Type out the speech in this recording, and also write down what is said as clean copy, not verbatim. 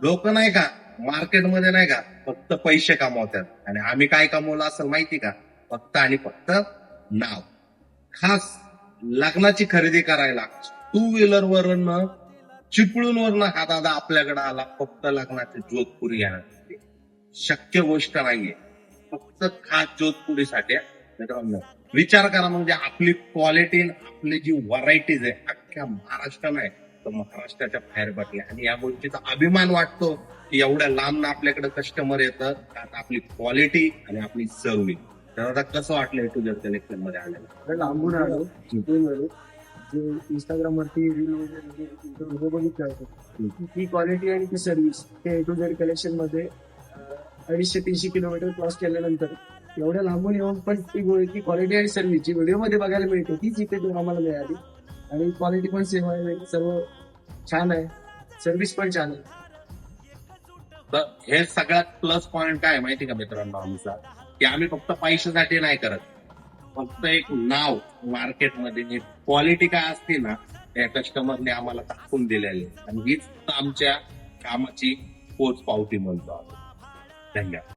लोक नाही का मार्केटमध्ये नाही का फक्त पैसे कमवतात, आणि आम्ही काय कमवलं असेल माहिती का? फक्त आणि फक्त नाव. खास लग्नाची खरेदी करायला 2 व्हीलर वरून चिपळूणवरनं हा दादा आपल्याकडे आला फक्त लग्नाचे जोधपुरी घेण्यासाठी. शक्य गोष्ट नाहीये. फक्त खास जोधपुरीसाठी. मित्रांनो विचार करा, म्हणजे आपली क्वालिटी, आपली जी व्हरायटीज आहे अख्ख्या महाराष्ट्र नाही तर महाराष्ट्राच्या बाहेर बदले, आणि या गोष्टीचा अभिमान वाटतो की एवढ्या लांब आपल्याकडे कस्टमर येतात. आता आपली क्वालिटी आणि आपली सर्व्हिस. तर आता कसं वाटलं तुझ्या कलेक्शन मध्ये आलेलं? लांबून आलो चिपळूण आलो. जे इंस्टाग्राम वरती रील वगैरे व्हिडिओ बघितलं होतं, ती क्वालिटी आणि ती सर्व्हिस ते A to Z कलेक्शन मध्ये 250-300 किलोमीटर क्रॉस केल्यानंतर एवढ्या लांबून येऊन पण ती क्वालिटी आणि सर्व्हिस जी व्हिडिओ मध्ये बघायला मिळते तीच इथे आम्हाला मिळाली. आणि क्वालिटी पण सेम आहे, सर्व छान आहे, सर्व्हिस पण छान आहे. तर हे सगळ्यात प्लस पॉइंट काय माहिती का मित्रांनो आमचा, की आम्ही फक्त पैशासाठी नाही करत. फक्त एक नाव मार्केटमध्ये क्वालिटी काय असते ना, त्या कस्टमरने आम्हाला दाखवून दिलेली, आणि हीच आमच्या कामाची पोच पावती म्हणतो. धन्यवाद.